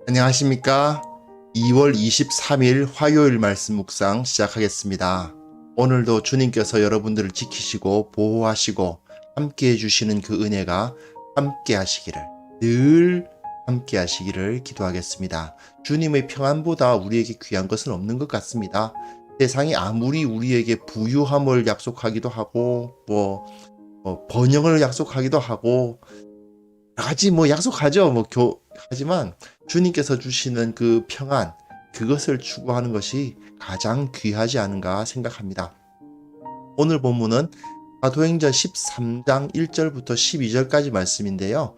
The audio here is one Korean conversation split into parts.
안녕하십니까? 2월 23일 화요일 말씀 묵상 시작하겠습니다. 오늘도 주님께서 여러분들을 지키시고 보호하시고 함께 해주시는 그 은혜가 함께 하시기를, 늘 함께 하시기를 기도하겠습니다. 주님의 평안보다 우리에게 귀한 것은 없는 것 같습니다. 세상이 아무리 우리에게 부유함을 약속하기도 하고 번영을 약속하기도 하고 여러 가지 약속하죠. 하지만 주님께서 주시는 그 평안, 그것을 추구하는 것이 가장 귀하지 않은가 생각합니다. 오늘 본문은 사도행전 13장 1절부터 12절까지 말씀인데요.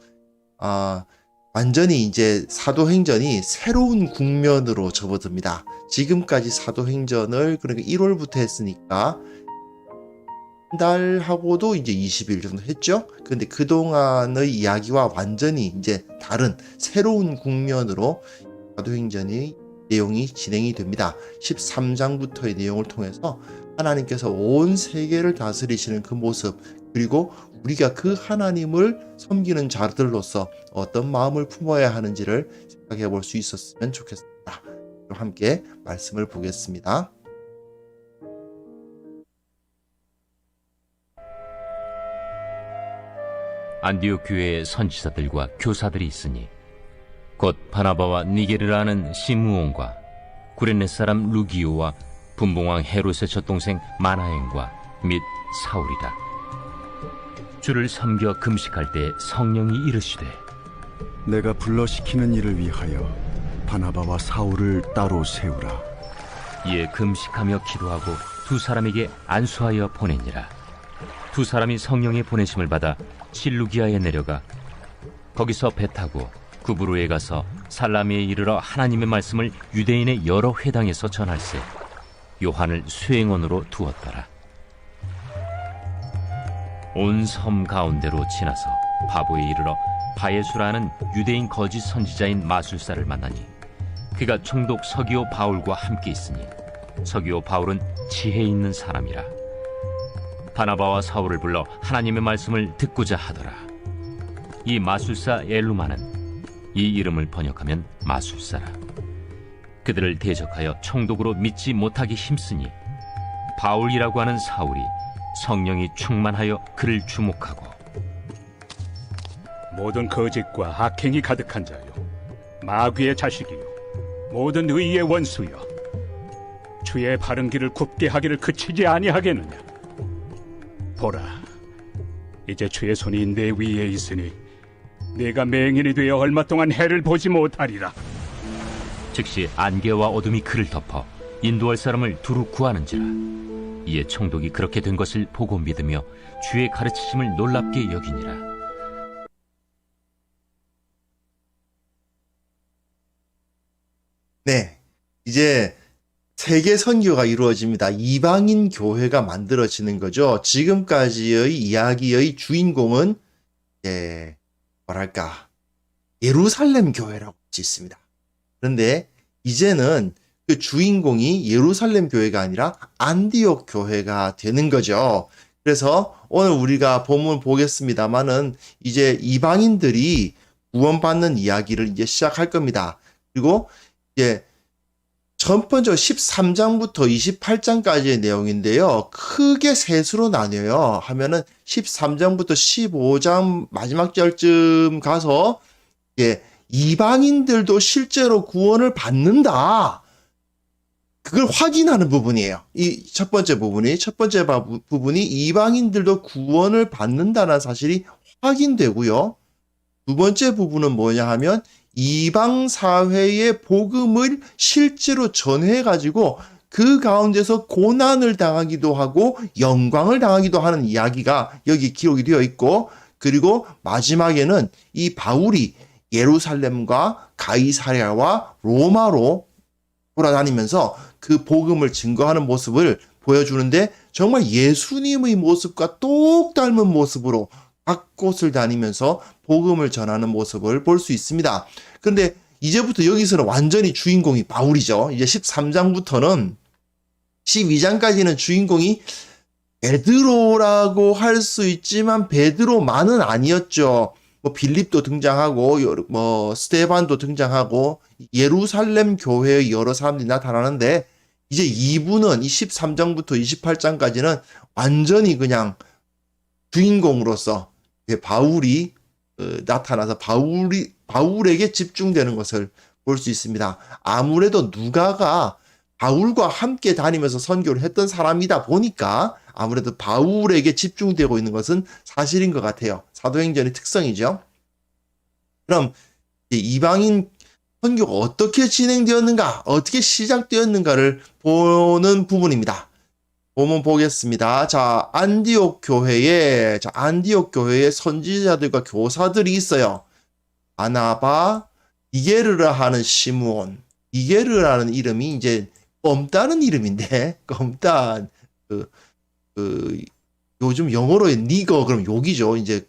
완전히 이제 사도행전이 새로운 국면으로 접어듭니다. 지금까지 사도행전을 그러니까 1월부터 했으니까 한 달하고도 이제 20일 정도 했죠. 근데 그동안의 이야기와 완전히 이제 다른 새로운 국면으로 사도행전의 내용이 진행이 됩니다. 13장부터의 내용을 통해서 하나님께서 온 세계를 다스리시는 그 모습, 그리고 우리가 그 하나님을 섬기는 자들로서 어떤 마음을 품어야 하는지를 생각해 볼 수 있었으면 좋겠습니다. 그럼 함께 말씀을 보겠습니다. 안디옥 교회에 선지자들과 교사들이 있으니 곧 바나바와 니게르라 하는 시므온과 구레네 사람 루기오와 분봉왕 헤롯의 젖동생 마나엔과 및 사울이라. 주를 섬겨 금식할 때 성령이 이르시되 내가 불러시키는 일을 위하여 바나바와 사울을 따로 세우라. 이에 금식하며 기도하고 두 사람에게 안수하여 보내니라. 두 사람이 성령의 보내심을 받아 실루기아에 내려가 거기서 배 타고 구브로에 가서 살라미에 이르러 하나님의 말씀을 유대인의 여러 회당에서 전할세 요한을 수행원으로 두었더라. 온 섬 가운데로 지나서 바보에 이르러 바예수라는 유대인 거짓 선지자인 마술사를 만나니 그가 총독 서기오 바울과 함께 있으니 서기오 바울은 지혜 있는 사람이라. 바나바와 사울을 불러 하나님의 말씀을 듣고자 하더라. 이 마술사 엘루마는 이 이름을 번역하면 마술사라. 그들을 대적하여 총독으로 믿지 못하기 힘쓰니 바울이라고 하는 사울이 성령이 충만하여 그를 주목하고 모든 거짓과 악행이 가득한 자요 마귀의 자식이요 모든 의의 원수여 주의 바른 길을 굽게 하기를 그치지 아니하겠느냐. 보라, 이제 주의 손이 내 위에 있으니 내가 맹인이 되어 얼마 동안 해를 보지 못하리라. 즉시 안개와 어둠이 그를 덮어 인도할 사람을 두루 구하는지라. 이에 총독이 그렇게 된 것을 보고 믿으며 주의 가르치심을 놀랍게 여기니라. 네, 이제 세계 선교가 이루어집니다. 이방인 교회가 만들어지는 거죠. 지금까지의 이야기의 주인공은 예루살렘 교회라고 할 수 있습니다. 그런데 이제는 그 주인공이 예루살렘 교회가 아니라 안디옥 교회가 되는 거죠. 그래서 오늘 우리가 본문 보겠습니다만은 이제 이방인들이 구원받는 이야기를 이제 시작할 겁니다. 그리고 이제 첫 번째 13장부터 28장까지의 내용인데요. 크게 셋으로 나뉘어요. 하면은 13장부터 15장 마지막 절쯤 가서 이방인들도 실제로 구원을 받는다. 그걸 확인하는 부분이에요. 이 첫 번째 부분이 이방인들도 구원을 받는다는 사실이 확인되고요. 두 번째 부분은 뭐냐 하면 이방 사회의 복음을 실제로 전해가지고 그 가운데서 고난을 당하기도 하고 영광을 당하기도 하는 이야기가 여기 기록이 되어 있고, 그리고 마지막에는 이 바울이 예루살렘과 가이사랴와 로마로 돌아다니면서 그 복음을 증거하는 모습을 보여주는데 정말 예수님의 모습과 똑 닮은 모습으로 각 곳을 다니면서 복음을 전하는 모습을 볼 수 있습니다. 그런데 이제부터 여기서는 완전히 주인공이 바울이죠. 이제 13장부터는 12장까지는 주인공이 베드로라고 할 수 있지만 베드로만은 아니었죠. 뭐 빌립도 등장하고 뭐 스테반도 등장하고 예루살렘 교회의 여러 사람들이 나타나는데 이제 2부는 이 13장부터 28장까지는 완전히 그냥 주인공으로서 바울이 나타나서 바울에게 집중되는 것을 볼 수 있습니다. 아무래도 누가가 바울과 함께 다니면서 선교를 했던 사람이다 보니까 아무래도 바울에게 집중되고 있는 것은 사실인 것 같아요. 사도행전의 특성이죠. 그럼 이방인 선교가 어떻게 진행되었는가, 어떻게 시작되었는가를 보는 부분입니다. 보면 보겠습니다. 자, 안디옥 교회에 선지자들과 교사들이 있어요. 바나바, 니게르라 하는 시므온. 니게르라는 이름이 이제 껌따는 이름인데, 껌따, 요즘 영어로의 니거, 그럼 욕이죠. 이제,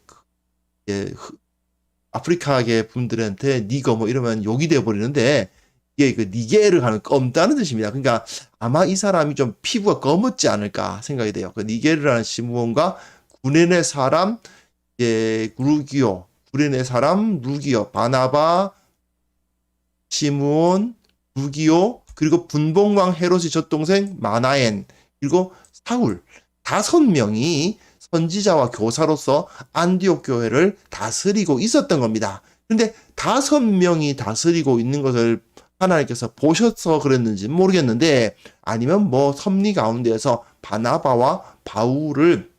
아프리카계 분들한테 니거 뭐 이러면 욕이 되어버리는데, 이게 그 니게르 하는 껌따는 뜻입니다. 그러니까 아마 이 사람이 좀 피부가 검었지 않을까 생각이 돼요. 그 니게르라는 시므온과 구레네 사람, 루기오, 바나바, 시므온, 루기오, 그리고 분봉왕 헤롯의 젖동생 마나엔, 그리고 사울, 5명이 선지자와 교사로서 안디옥 교회를 다스리고 있었던 겁니다. 근데 5명이 다스리고 있는 것을 하나님께서 보셔서 그랬는지 모르겠는데, 아니면 뭐 섭리 가운데에서 바나바와 바울을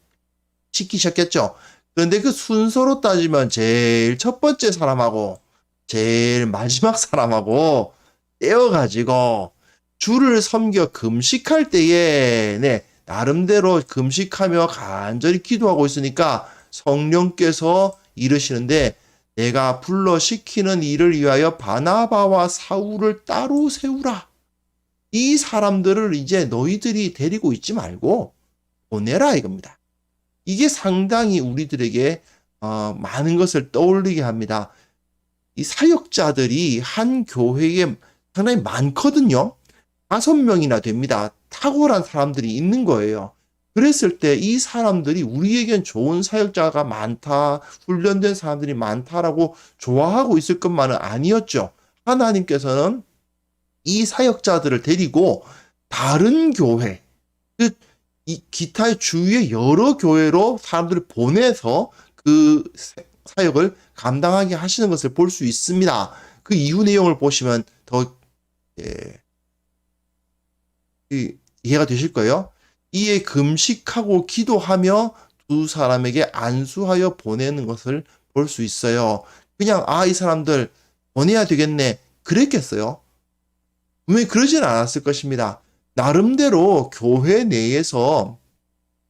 시키셨겠죠. 그런데 그 순서로 따지면 제일 첫 번째 사람하고 제일 마지막 사람하고 떼어가지고 주를 섬겨 금식할 때에 나름대로 금식하며 간절히 기도하고 있으니까 성령께서 이르시는데, 내가 불러 시키는 일을 위하여 바나바와 사울을 따로 세우라. 이 사람들을 이제 너희들이 데리고 있지 말고 보내라 이겁니다. 이게 상당히 우리들에게 많은 것을 떠올리게 합니다. 이 사역자들이 한 교회에 상당히 많거든요. 5명이나 됩니다. 탁월한 사람들이 있는 거예요. 그랬을 때 이 사람들이 우리에겐 좋은 사역자가 많다, 훈련된 사람들이 많다라고 좋아하고 있을 것만은 아니었죠. 하나님께서는 이 사역자들을 데리고 다른 교회, 이 기타의 주위의 여러 교회로 사람들을 보내서 그 사역을 감당하게 하시는 것을 볼 수 있습니다. 그 이후 내용을 보시면 더 이해가 되실 거예요. 이에 금식하고 기도하며 2사람에게 안수하여 보내는 것을 볼 수 있어요. 그냥 이 사람들 보내야 되겠네 그랬겠어요? 분명히 그러진 않았을 것입니다. 나름대로 교회 내에서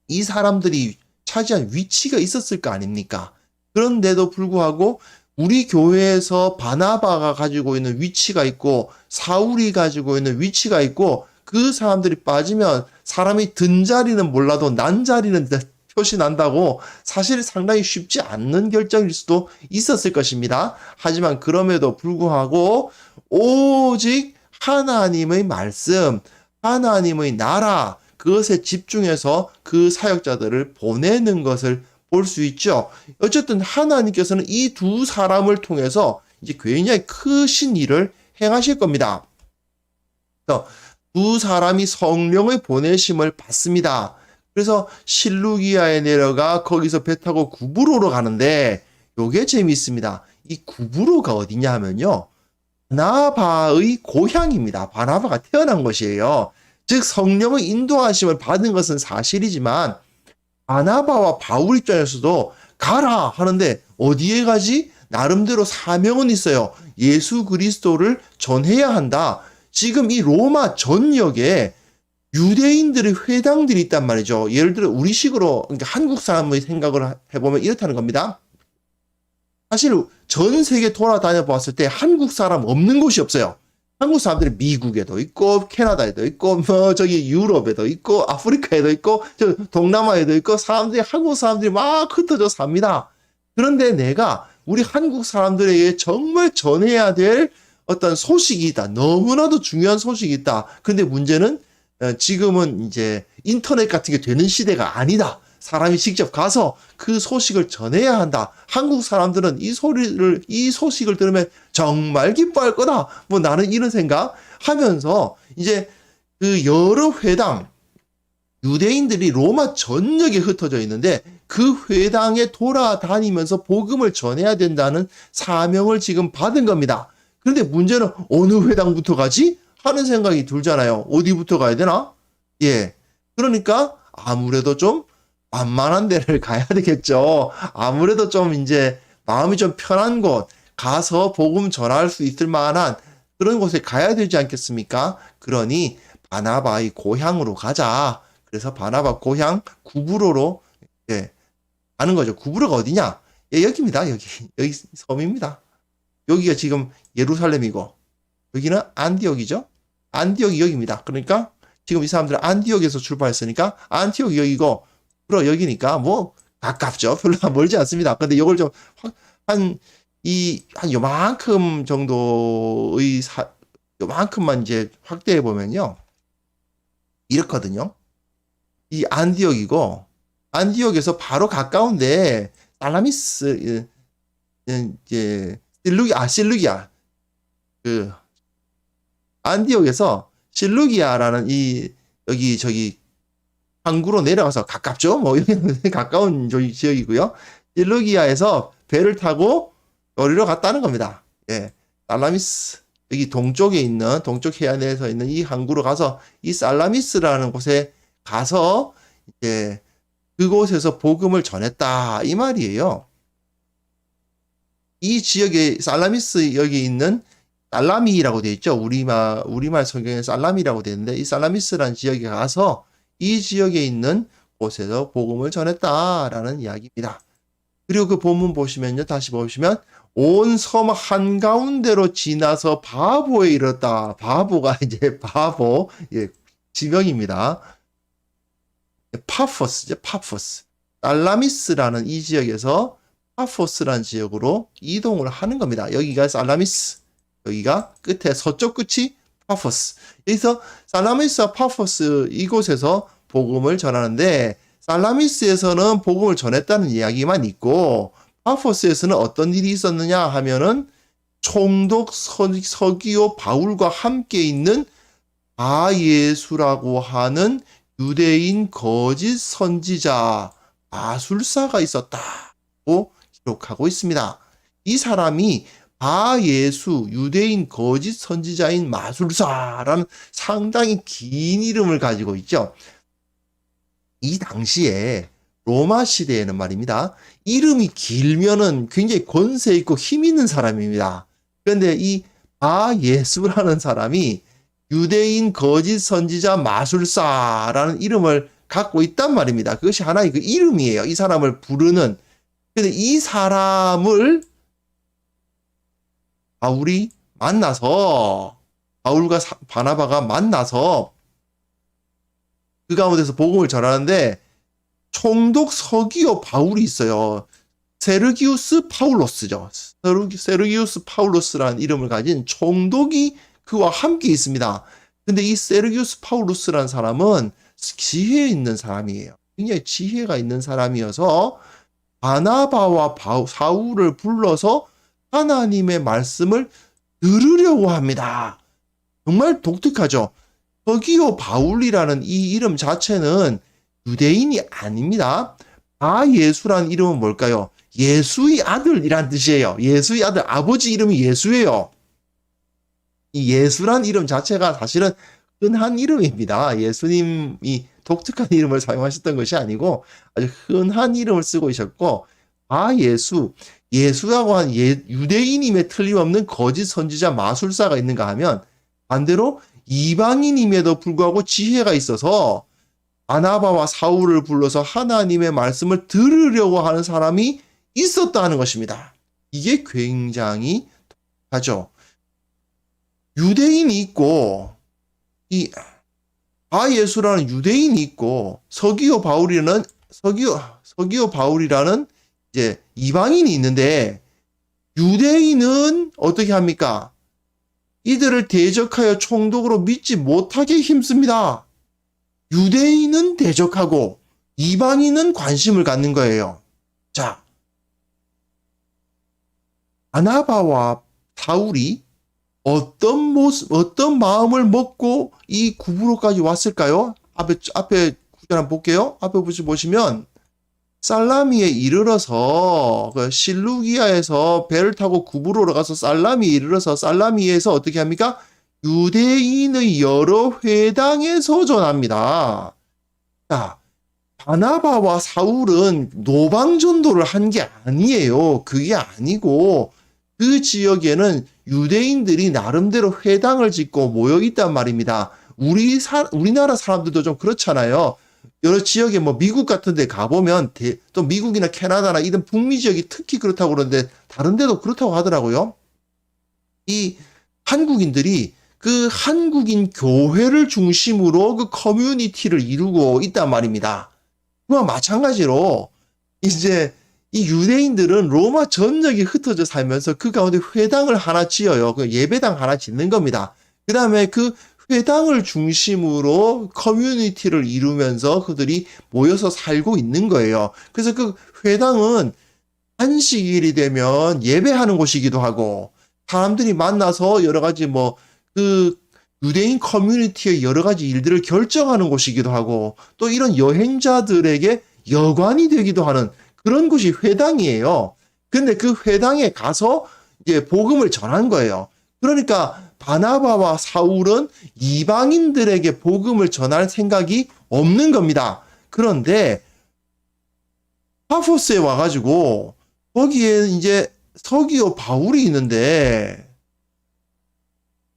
이 사람들이 차지한 위치가 있었을 거 아닙니까? 그런데도 불구하고 우리 교회에서 바나바가 가지고 있는 위치가 있고 사울이 가지고 있는 위치가 있고, 그 사람들이 빠지면 사람이 든 자리는 몰라도 난 자리는 표시 난다고 사실 상당히 쉽지 않는 결정일 수도 있었을 것입니다. 하지만 그럼에도 불구하고 오직 하나님의 말씀, 하나님의 나라, 그것에 집중해서 그 사역자들을 보내는 것을 볼 수 있죠. 어쨌든 하나님께서는 이 2사람을 통해서 이제 굉장히 크신 일을 행하실 겁니다. 그래서 2사람이 성령의 보내심을 받습니다. 그래서 실루기아에 내려가 거기서 배 타고 구브로로 가는데, 요게 재미있습니다. 이 구브로가 어디냐 하면요, 바나바의 고향입니다. 바나바가 태어난 것이에요. 즉 성령의 인도하심을 받은 것은 사실이지만 바나바와 바울 입장에서도 가라 하는데 어디에 가지? 나름대로 사명은 있어요. 예수 그리스도를 전해야 한다. 지금 이 로마 전역에 유대인들의 회당들이 있단 말이죠. 예를 들어 우리식으로, 그러니까 한국 사람의 생각을 해보면 이렇다는 겁니다. 사실 전 세계 돌아다녀 봤을 때 한국 사람 없는 곳이 없어요. 한국 사람들이 미국에도 있고 캐나다에도 있고 뭐 저기 유럽에도 있고 아프리카에도 있고 저 동남아에도 있고 한국 사람들이 막 흩어져 삽니다. 그런데 내가 우리 한국 사람들에게 정말 전해야 될 어떤 소식이 있다. 너무나도 중요한 소식이 있다. 근데 문제는 지금은 이제 인터넷 같은 게 되는 시대가 아니다. 사람이 직접 가서 그 소식을 전해야 한다. 한국 사람들은 이 소식을 들으면 정말 기뻐할 거다. 뭐 나는 이런 생각 하면서 이제 그 여러 회당, 유대인들이 로마 전역에 흩어져 있는데 그 회당에 돌아다니면서 복음을 전해야 된다는 사명을 지금 받은 겁니다. 그런데 문제는 어느 회당부터 가지? 하는 생각이 들잖아요. 어디부터 가야 되나? 예. 그러니까 아무래도 좀 만만한 데를 가야 되겠죠. 아무래도 좀 이제 마음이 좀 편한 곳, 가서 복음 전할 수 있을 만한 그런 곳에 가야 되지 않겠습니까? 그러니 바나바의 고향으로 가자. 그래서 바나바 고향 구브로로 예, 가는 거죠. 구브로가 어디냐? 예, 여기입니다. 여기 섬입니다. 여기가 지금 예루살렘이고 여기는 안디옥이죠. 안디옥이 여기입니다. 그러니까 지금 이 사람들은 안디옥에서 출발했으니까 안티옥이 여기고 구브로 여기니까 뭐 가깝죠. 별로 멀지 않습니다. 근데 이걸 좀 한 요만큼 정도의 요만큼만 이제 확대해 보면요. 이렇거든요. 이 안디옥이고 안디옥에서 바로 가까운데 살라미스 이제 실루기아 그 안디옥에서 실루기아라는 여기 저기 항구로 내려가서 가깝죠. 뭐 여기는 가까운 지역이고요. 실루기아에서 배를 타고 여기로 갔다는 겁니다. 예, 살라미스 여기 동쪽 해안에서 있는 이 항구로 가서 이 살라미스라는 곳에 가서 이제 그곳에서 복음을 전했다 이 말이에요. 이 지역에 살라미스 여기 있는 살라미라고 되어 있죠. 우리말 성경에 살라미라고 되어 있는데 이 살라미스라는 지역에 가서 이 지역에 있는 곳에서 복음을 전했다라는 이야기입니다. 그리고 그 본문 보시면요. 다시 보시면 온 섬 한가운데로 지나서 바보에 이르렀다. 바보가 이제 바보 예, 지명입니다. 파포스죠. 파포스. 살라미스라는 이 지역에서 파포스라는 지역으로 이동을 하는 겁니다. 여기가 살라미스. 여기가 끝에 서쪽 끝이 파포스. 여기서 살라미스와 파포스 이곳에서 복음을 전하는데 살라미스에서는 복음을 전했다는 이야기만 있고 파포스에서는 어떤 일이 있었느냐 하면은 총독 서기오 바울과 함께 있는 바예수라고 하는 유대인 거짓 선지자 마술사가 있었다고 기록하고 있습니다. 이 사람이 바예수 유대인 거짓 선지자인 마술사라는 상당히 긴 이름을 가지고 있죠. 이 당시에 로마 시대에는 말입니다. 이름이 길면은 굉장히 권세 있고 힘 있는 사람입니다. 그런데 이 바예수라는 사람이 유대인 거짓 선지자 마술사라는 이름을 갖고 있단 말입니다. 그것이 하나의 그 이름이에요. 이 사람을 부르는. 그런데 이 사람을 바울과 바나바가 만나서 그 가운데서 복음을 전하는데 총독 서기오 바울이 있어요. 세르기우스 파울로스죠. 세르기우스 파울로스라는 이름을 가진 총독이 그와 함께 있습니다. 근데 이 세르기우스 파울로스라는 사람은 지혜 있는 사람이에요. 굉장히 지혜가 있는 사람이어서 바나바와 사울을 불러서 하나님의 말씀을 들으려고 합니다. 정말 독특하죠. 서기오 바울이라는 이 이름 자체는 유대인이 아닙니다. 바예수라는 이름은 뭘까요? 예수의 아들이란 뜻이에요. 예수의 아들, 아버지 이름이 예수예요. 이 예수란 이름 자체가 사실은 흔한 이름입니다. 예수님이 독특한 이름을 사용하셨던 것이 아니고 아주 흔한 이름을 쓰고 있었고 바예수, 예수라고 한 유대인임에 틀림없는 거짓 선지자 마술사가 있는가 하면 반대로 이방인임에도 불구하고 지혜가 있어서 바나바와 사울을 불러서 하나님의 말씀을 들으려고 하는 사람이 있었다는 것입니다. 이게 굉장히 독특하죠. 유대인이 있고 이 바예수라는 유대인이 있고 서기오 바울이라는 이제 이방인이 있는데 유대인은 어떻게 합니까? 이들을 대적하여 총독으로 믿지 못하게 힘씁니다. 유대인은 대적하고 이방인은 관심을 갖는 거예요. 자, 바나바와 사울이 어떤 어떤 마음을 먹고 이 구브로까지 왔을까요? 앞에 구절 한번 볼게요. 앞에 보시면 살라미에 이르러서 그 실루기아에서 배를 타고 구브로로 가서 살라미에 이르러서 살라미에서 어떻게 합니까? 유대인의 여러 회당에 소전합니다. 자, 바나바와 사울은 노방전도를 한 게 아니에요. 그게 아니고 그 지역에는 유대인들이 나름대로 회당을 짓고 모여 있단 말입니다. 우리나라 사람들도 좀 그렇잖아요. 여러 지역에 뭐 미국 같은 데 가보면 또 미국이나 캐나다나 이런 북미 지역이 특히 그렇다고 그러는데 다른 데도 그렇다고 하더라고요. 이 한국인들이 그 한국인 교회를 중심으로 그 커뮤니티를 이루고 있단 말입니다. 그와 마찬가지로 이제 이 유대인들은 로마 전역에 흩어져 살면서 그 가운데 회당을 하나 지어요. 그 예배당 하나 짓는 겁니다. 그 다음에 그 회당을 중심으로 커뮤니티를 이루면서 그들이 모여서 살고 있는 거예요. 그래서 그 회당은 안식일이 되면 예배하는 곳이기도 하고 사람들이 만나서 여러 가지 그 유대인 커뮤니티의 여러 가지 일들을 결정하는 곳이기도 하고 또 이런 여행자들에게 여관이 되기도 하는 그런 곳이 회당이에요. 근데 그 회당에 가서 이제 복음을 전한 거예요. 그러니까 바나바와 사울은 이방인들에게 복음을 전할 생각이 없는 겁니다. 그런데 파포스에 와가지고 거기에 이제 서기오 바울이 있는데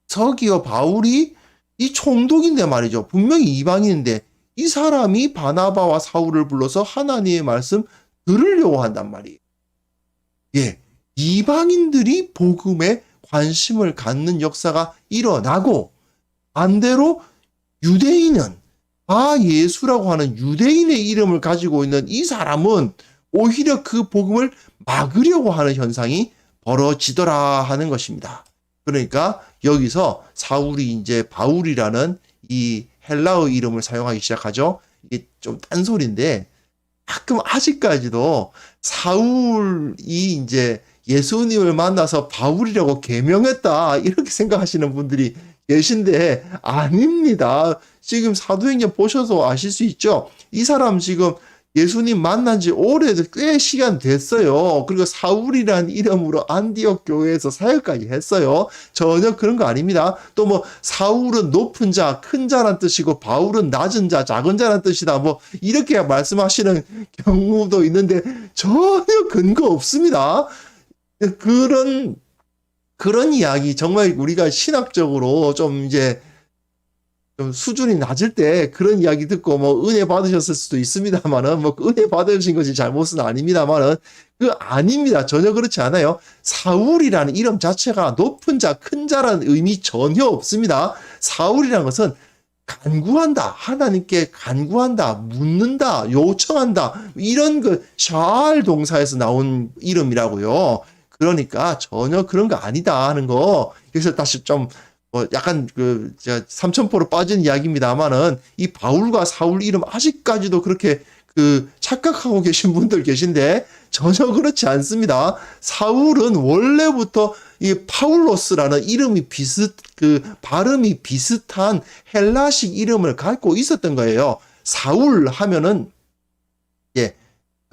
서기오 바울이 이 총독인데 말이죠. 분명히 이방인인데 이 사람이 바나바와 사울을 불러서 하나님의 말씀 들으려고 한단 말이에요. 예, 이방인들이 복음에 관심을 갖는 역사가 일어나고 반대로 유대인은 예수라고 하는 유대인의 이름을 가지고 있는 이 사람은 오히려 그 복음을 막으려고 하는 현상이 벌어지더라 하는 것입니다. 그러니까 여기서 사울이 이제 바울이라는 이 헬라어 이름을 사용하기 시작하죠. 이게 좀 딴소리인데 가끔 아직까지도 사울이 이제 예수님을 만나서 바울이라고 개명했다 이렇게 생각하시는 분들이 계신데 아닙니다. 지금 사도행전 보셔서 아실 수 있죠. 이 사람 지금 예수님 만난 지 꽤 시간 됐어요. 그리고 사울이라는 이름으로 안디옥 교회에서 사역까지 했어요. 전혀 그런 거 아닙니다. 또 사울은 높은 자, 큰 자란 뜻이고 바울은 낮은 자, 작은 자란 뜻이다. 이렇게 말씀하시는 경우도 있는데 전혀 근거 없습니다. 그런 이야기 정말 우리가 신학적으로 좀 수준이 낮을 때 그런 이야기 듣고 은혜 받으셨을 수도 있습니다만은 은혜 받으신 것이 잘못은 아닙니다만은 아닙니다. 전혀 그렇지 않아요. 사울이라는 이름 자체가 높은 자, 큰 자라는 의미 전혀 없습니다. 사울이라는 것은 간구한다, 하나님께 간구한다, 묻는다, 요청한다 이런 샤알 동사에서 나온 이름이라고요. 그러니까 전혀 그런 거 아니다 하는 거. 그래서 다시 좀 약간 제가 삼천포로 빠진 이야기입니다만은 이 바울과 사울 이름 아직까지도 그렇게 착각하고 계신 분들 계신데 전혀 그렇지 않습니다. 사울은 원래부터 이 파울로스라는 이름이 발음이 비슷한 헬라식 이름을 갖고 있었던 거예요. 사울 하면은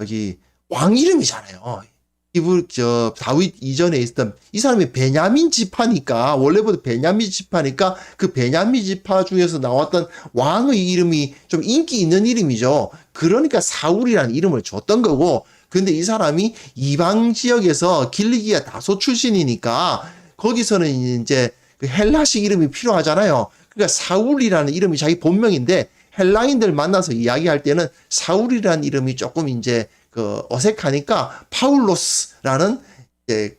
여기 왕 이름이잖아요. 다윗 이전에 있었던 이 사람이 베냐민 지파니까 원래부터 베냐민 지파니까 그 베냐민 지파 중에서 나왔던 왕의 이름이 좀 인기 있는 이름이죠. 그러니까 사울이라는 이름을 줬던 거고 근데 이 사람이 이방 지역에서 길리기아 다소 출신이니까 거기서는 이제 그 헬라식 이름이 필요하잖아요. 그러니까 사울이라는 이름이 자기 본명인데 헬라인들 만나서 이야기할 때는 사울이라는 이름이 조금 어색하니까 파울로스라는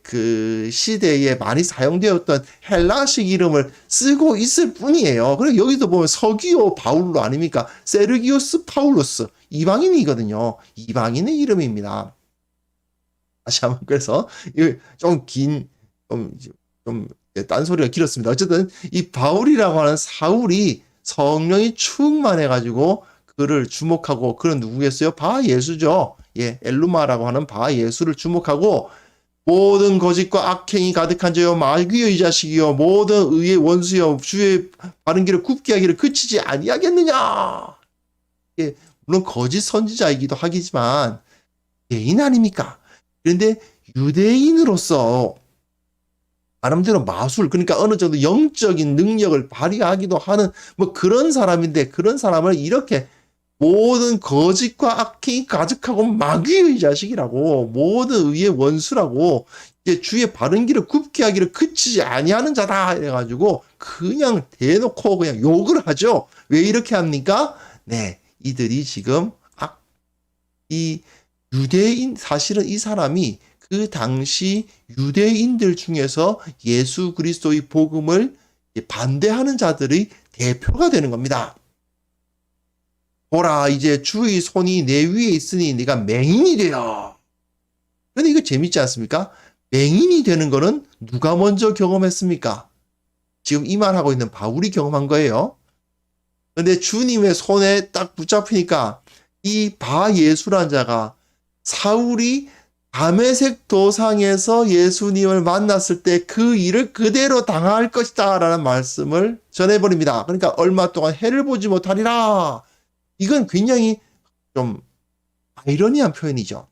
그 시대에 많이 사용되었던 헬라식 이름을 쓰고 있을 뿐이에요. 그리고 여기도 보면 서기오 바울로 아닙니까? 세르기오스 파울로스 이방인이거든요. 이방인의 이름입니다. 다시 한번 그래서 좀 딴소리가 길었습니다. 어쨌든 이 바울이라고 하는 사울이 성령이 충만해가지고 그를 주목하고, 그는 누구겠어요? 바 예수죠. 예, 엘루마라고 하는 바 예수를 주목하고, 모든 거짓과 악행이 가득한 자여 마귀의 자식이여 모든 의의 원수여 주의 바른 길을 굽게 하기를 그치지 아니하겠느냐. 예, 물론 거짓 선지자이기도 하겠지만 개인 아닙니까? 그런데 유대인으로서 나름대로 마술, 그러니까 어느 정도 영적인 능력을 발휘하기도 하는 뭐 그런 사람인데, 그런 사람을 이렇게 모든 거짓과 악행이 가득하고 마귀의 자식이라고, 모든 의의 원수라고, 이제 주의 바른 길을 굽게 하기를 그치지 아니하는 자다 해가지고 그냥 대놓고 그냥 욕을 하죠. 왜 이렇게 합니까? 네, 이들이 지금 이 유대인, 사실은 이 사람이 그 당시 유대인들 중에서 예수 그리스도의 복음을 반대하는 자들의 대표가 되는 겁니다. 보라, 이제 주의 손이 내 위에 있으니 네가 맹인이 되어. 근데 이거 재밌지 않습니까? 맹인이 되는 거는 누가 먼저 경험했습니까? 지금 이 말하고 있는 바울이 경험한 거예요. 근데 주님의 손에 딱 붙잡히니까 이 바 예수란 자가 사울이 다메섹 도상에서 예수님을 만났을 때 그 일을 그대로 당할 것이다 라는 말씀을 전해버립니다. 그러니까 얼마 동안 해를 보지 못하리라. 이건 굉장히 좀 아이러니한 표현이죠.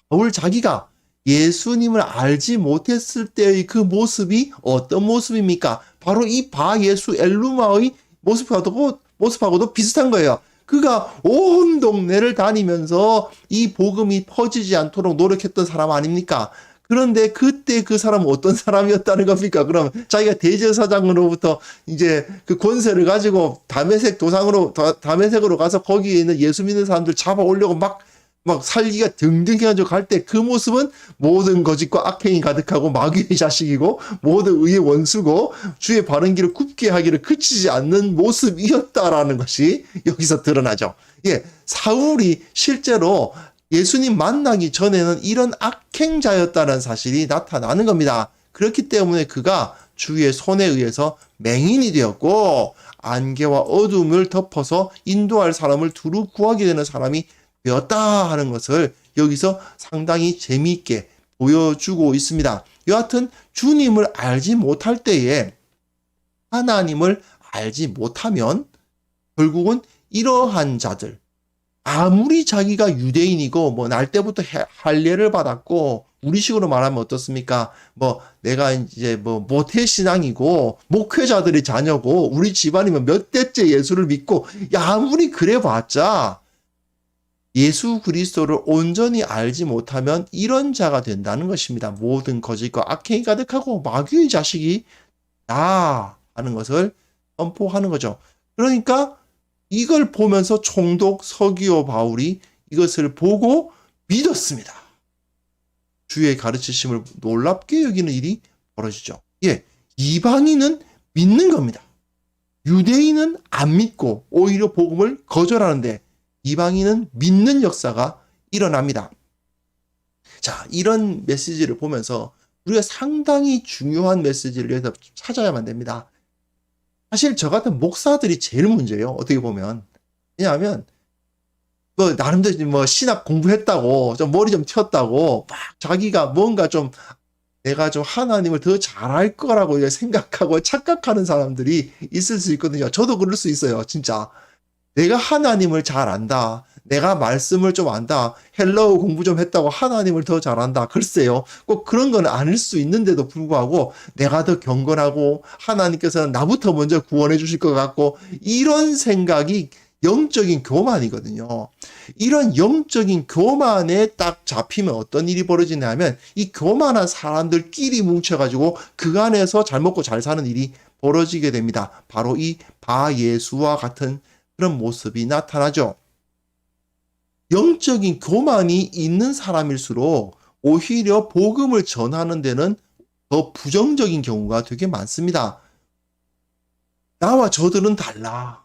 바울 자기가 예수님을 알지 못했을 때의 그 모습이 어떤 모습입니까? 바로 이 바 예수 엘루마의 모습하고도 비슷한 거예요. 그가 온 동네를 다니면서 이 복음이 퍼지지 않도록 노력했던 사람 아닙니까? 그런데 그때 그 사람은 어떤 사람이었다는 겁니까? 그럼 자기가 대제사장으로부터 이제 그 권세를 가지고 다메섹으로 가서 거기에 있는 예수 믿는 사람들 잡아 오려고 막 살기가 등등해가지고 갈 때 그 모습은 모든 거짓과 악행이 가득하고 마귀의 자식이고 모든 의의 원수고 주의 바른 길을 굽게 하기를 그치지 않는 모습이었다라는 것이 여기서 드러나죠. 예, 사울이 실제로 예수님 만나기 전에는 이런 악행자였다는 사실이 나타나는 겁니다. 그렇기 때문에 그가 주의 손에 의해서 맹인이 되었고 안개와 어둠을 덮어서 인도할 사람을 두루 구하게 되는 사람이 되었다 하는 것을 여기서 상당히 재미있게 보여주고 있습니다. 여하튼 주님을 알지 못할 때에 하나님을 알지 못하면 결국은 이러한 자들, 아무리 자기가 유대인이고 뭐 날 때부터 할례를 받았고 우리식으로 말하면 어떻습니까? 뭐 내가 이제 뭐 모태신앙이고 목회자들의 자녀고 우리 집안이면 몇 대째 예수를 믿고 아무리 그래봤자 예수 그리스도를 온전히 알지 못하면 이런 자가 된다는 것입니다. 모든 거짓과 악행이 가득하고 마귀의 자식이 다 하는 것을 선포하는 거죠. 그러니까 이걸 보면서 총독 서기오 바울이 이것을 보고 믿었습니다. 주의 가르치심을 놀랍게 여기는 일이 벌어지죠. 예, 이방인은 믿는 겁니다. 유대인은 안 믿고 오히려 복음을 거절하는데 이방인은 믿는 역사가 일어납니다. 자, 이런 메시지를 보면서 우리가 상당히 중요한 메시지를 여기서 찾아야만 됩니다. 사실 저 같은 목사들이 제일 문제예요. 어떻게 보면. 왜냐하면 뭐 나름대로 뭐 신학 공부했다고 좀 머리 좀 튀었다고 막 자기가 뭔가 좀 내가 좀 하나님을 더 잘할 거라고 생각하고 착각하는 사람들이 있을 수 있거든요. 저도 그럴 수 있어요. 진짜. 내가 하나님을 잘 안다. 내가 말씀을 좀 안다. 헬라어 공부 좀 했다고 하나님을 더 잘한다. 글쎄요. 꼭 그런 건 아닐 수 있는데도 불구하고 내가 더 경건하고 하나님께서는 나부터 먼저 구원해 주실 것 같고 이런 생각이 영적인 교만이거든요. 이런 영적인 교만에 딱 잡히면 어떤 일이 벌어지냐면 이 교만한 사람들끼리 뭉쳐가지고 그 안에서 잘 먹고 잘 사는 일이 벌어지게 됩니다. 바로 이 바 예수와 같은 그런 모습이 나타나죠. 영적인 교만이 있는 사람일수록 오히려 복음을 전하는 데는 더 부정적인 경우가 되게 많습니다. 나와 저들은 달라.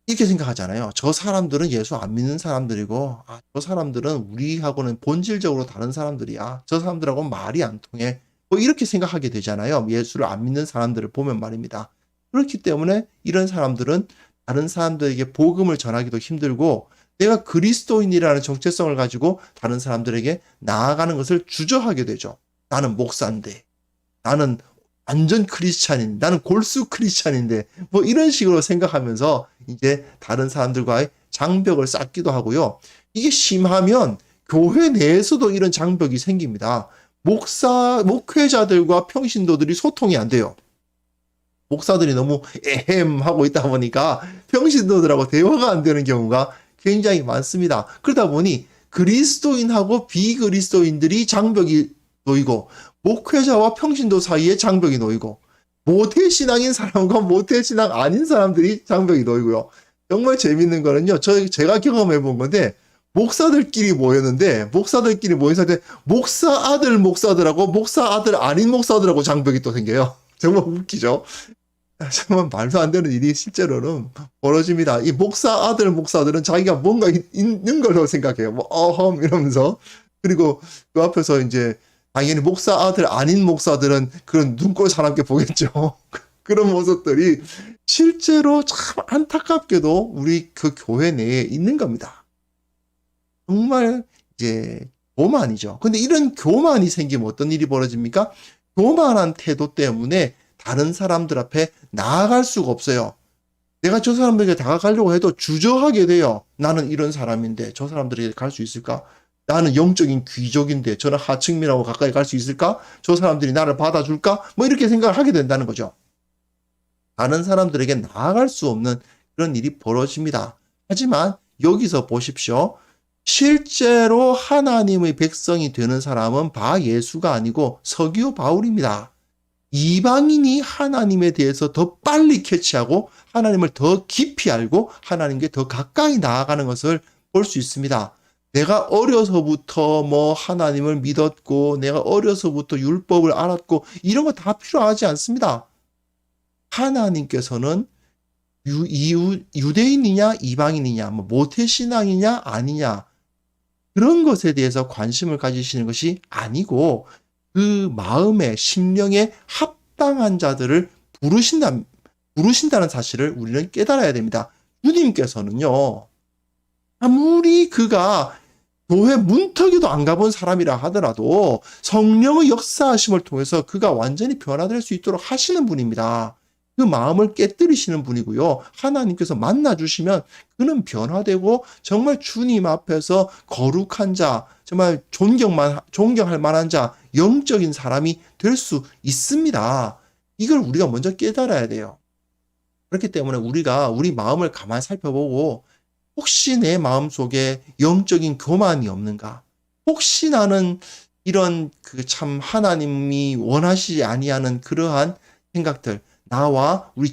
이렇게 생각하잖아요. 저 사람들은 예수 안 믿는 사람들이고 저 사람들은 우리하고는 본질적으로 다른 사람들이야. 저 사람들하고는 말이 안 통해. 뭐 이렇게 생각하게 되잖아요. 예수를 안 믿는 사람들을 보면 말입니다. 그렇기 때문에 이런 사람들은 다른 사람들에게 복음을 전하기도 힘들고 내가 그리스도인이라는 정체성을 가지고 다른 사람들에게 나아가는 것을 주저하게 되죠. 나는 목사인데, 나는 완전 크리스찬인, 나는 골수 크리스찬인데 뭐 이런 식으로 생각하면서 이제 다른 사람들과의 장벽을 쌓기도 하고요. 이게 심하면 교회 내에서도 이런 장벽이 생깁니다. 목회자들과 평신도들이 소통이 안 돼요. 목사들이 너무 하고 있다 보니까 평신도들하고 대화가 안 되는 경우가 굉장히 많습니다. 그러다 보니 그리스도인하고 비그리스도인들이 장벽이 놓이고 목회자와 평신도 사이에 장벽이 놓이고 모태신앙인 사람과 모태신앙 아닌 사람들이 장벽이 놓이고요. 정말 재밌는 거는요. 제가 경험해 본 건데 목사들끼리 모였는데 목사들끼리 모인 상태 목사 아들 목사들하고 목사 아들 아닌 목사들하고 장벽이 또 생겨요. 정말 웃기죠. 정말 말도 안 되는 일이 실제로는 벌어집니다. 이 목사 아들 목사들은 자기가 뭔가 있는 걸로 생각해요. 뭐 어험 이러면서. 그리고 그 앞에서 이제 당연히 목사 아들 아닌 목사들은 그런 눈꼴 사납게 보겠죠. 그런 모습들이 실제로 참 안타깝게도 우리 그 교회 내에 있는 겁니다. 정말 이제 교만이죠. 근데 이런 교만이 생기면 어떤 일이 벌어집니까? 교만한 태도 때문에 다른 사람들 앞에 나아갈 수가 없어요. 내가 저 사람들에게 다가가려고 해도 주저하게 돼요. 나는 이런 사람인데 저 사람들에게 갈 수 있을까? 나는 영적인 귀족인데 저는 하층민하고 가까이 갈 수 있을까? 저 사람들이 나를 받아줄까? 뭐 이렇게 생각을 하게 된다는 거죠. 다른 사람들에게 나아갈 수 없는 그런 일이 벌어집니다. 하지만 여기서 보십시오. 실제로 하나님의 백성이 되는 사람은 바 예수가 아니고 서기오 바울입니다. 이방인이 하나님에 대해서 더 빨리 캐치하고 하나님을 더 깊이 알고 하나님께 더 가까이 나아가는 것을 볼 수 있습니다. 내가 어려서부터 뭐 하나님을 믿었고 내가 어려서부터 율법을 알았고 이런 거 다 필요하지 않습니다. 하나님께서는 유대인이냐 이방인이냐 뭐 모태신앙이냐 아니냐 그런 것에 대해서 관심을 가지시는 것이 아니고 그 마음의 심령에 합당한 자들을 부르신다는 사실을 우리는 깨달아야 됩니다. 주님께서는요. 아무리 그가 교회 문턱에도 안 가본 사람이라 하더라도 성령의 역사하심을 통해서 그가 완전히 변화될 수 있도록 하시는 분입니다. 그 마음을 깨뜨리시는 분이고요. 하나님께서 만나주시면 그는 변화되고 정말 주님 앞에서 거룩한 자, 정말 존경할 만한 자, 영적인 사람이 될 수 있습니다. 이걸 우리가 먼저 깨달아야 돼요. 그렇기 때문에 우리가 우리 마음을 가만히 살펴보고 혹시 내 마음속에 영적인 교만이 없는가? 혹시 나는 이런 그 참 하나님이 원하시지 아니하는 그러한 생각들, 나와 우리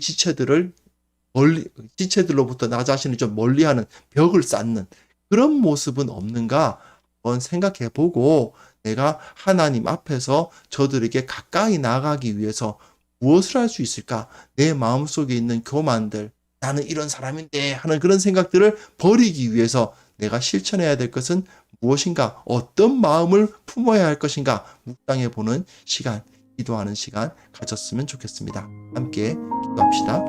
지체들로부터 나 자신을 좀 멀리하는 벽을 쌓는 그런 모습은 없는가? 한번 생각해 보고 내가 하나님 앞에서 저들에게 가까이 나가기 위해서 무엇을 할 수 있을까? 내 마음속에 있는 교만들, 나는 이런 사람인데 하는 그런 생각들을 버리기 위해서 내가 실천해야 될 것은 무엇인가? 어떤 마음을 품어야 할 것인가? 묵상해 보는 시간, 기도하는 시간 가졌으면 좋겠습니다. 함께 기도합시다.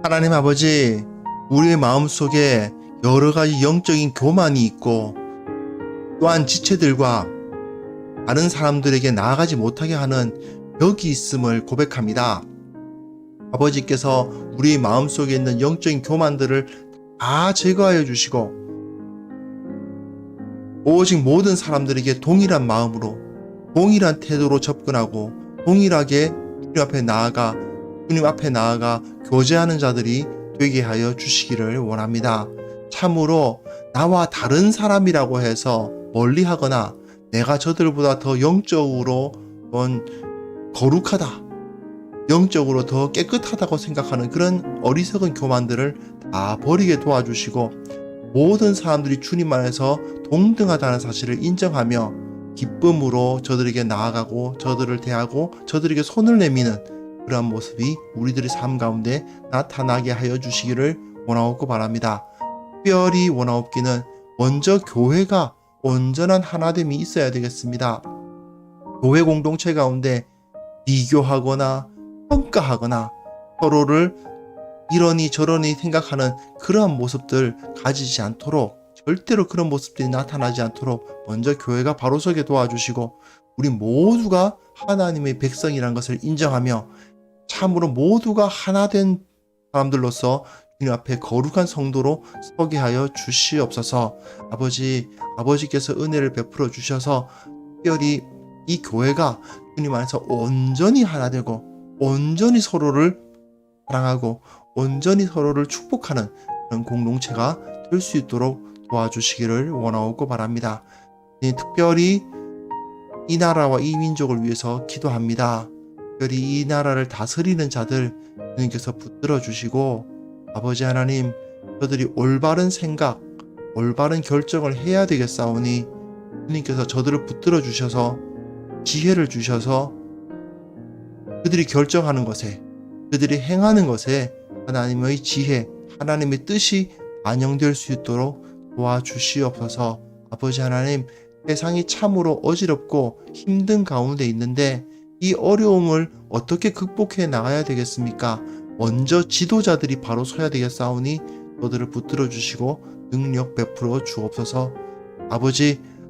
하나님 아버지, 우리의 마음속에 여러 가지 영적인 교만이 있고 또한 지체들과 다른 사람들에게 나아가지 못하게 하는 벽이 있음을 고백합니다. 아버지께서 우리 마음속에 있는 영적인 교만들을 다 제거하여 주시고 오직 모든 사람들에게 동일한 마음으로 동일한 태도로 접근하고 동일하게 주님 앞에 나아가 교제하는 자들이 되게 하여 주시기를 원합니다. 참으로 나와 다른 사람이라고 해서 멀리하거나 내가 저들보다 더 영적으로 거룩하다, 영적으로 더 깨끗하다고 생각하는 그런 어리석은 교만들을 다 버리게 도와주시고 모든 사람들이 주님 안에서 동등하다는 사실을 인정하며 기쁨으로 저들에게 나아가고 저들을 대하고 저들에게 손을 내미는 그러한 모습이 우리들의 삶 가운데 나타나게 하여 주시기를 원하옵고 바랍니다. 특별히 원하옵기는 먼저 교회가 온전한 하나됨이 있어야 되겠습니다. 교회 공동체 가운데 비교하거나 평가하거나 서로를 이러니 저러니 생각하는 그러한 모습들 가지지 않도록, 절대로 그런 모습들이 나타나지 않도록 먼저 교회가 바로 서게 도와주시고 우리 모두가 하나님의 백성이라는 것을 인정하며 참으로 모두가 하나 된 사람들로서 주님 앞에 거룩한 성도로 서게 하여 주시옵소서. 아버지께서 은혜를 베풀어 주셔서 특별히 이 교회가 주님 안에서 온전히 하나 되고 온전히 서로를 사랑하고 온전히 서로를 축복하는 그런 공동체가 될 수 있도록 도와주시기를 원하옵고 바랍니다. 특별히 이 나라와 이 민족을 위해서 기도합니다. 특별히 이 나라를 다스리는 자들 주님께서 붙들어 주시고 아버지 하나님, 저들이 올바른 생각, 올바른 결정을 해야 되겠사오니 주님께서 저들을 붙들어 주셔서 지혜를 주셔서 그들이 결정하는 것에, 그들이 행하는 것에 하나님의 지혜, 하나님의 뜻이 반영될 수 있도록 도와주시옵소서. 아버지 하나님, 세상이 참으로 어지럽고 힘든 가운데 있는데 이 어려움을 어떻게 극복해 나가야 되겠습니까? 먼저 지도자들이 바로 서야 되겠사오니 저들을 붙들어 주시고 능력 베풀어 주옵소서.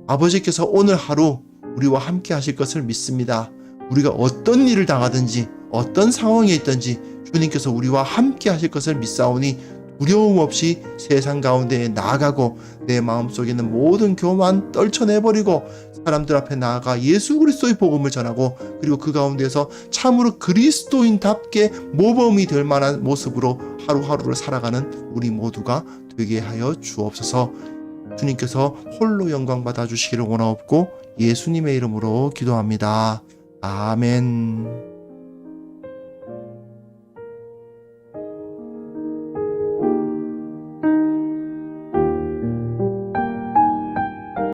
아버지께서 오늘 하루 우리와 함께 하실 것을 믿습니다. 우리가 어떤 일을 당하든지 어떤 상황에 있든지 주님께서 우리와 함께 하실 것을 믿사오니 두려움 없이 세상 가운데에 나아가고 내 마음속에 있는 모든 교만 떨쳐내버리고 사람들 앞에 나아가 예수 그리스도의 복음을 전하고 그리고 그 가운데서 참으로 그리스도인답게 모범이 될 만한 모습으로 하루하루를 살아가는 우리 모두가 되게 하여 주옵소서. 주님께서 홀로 영광 받아 주시기를 원하옵고 예수님의 이름으로 기도합니다. 아멘.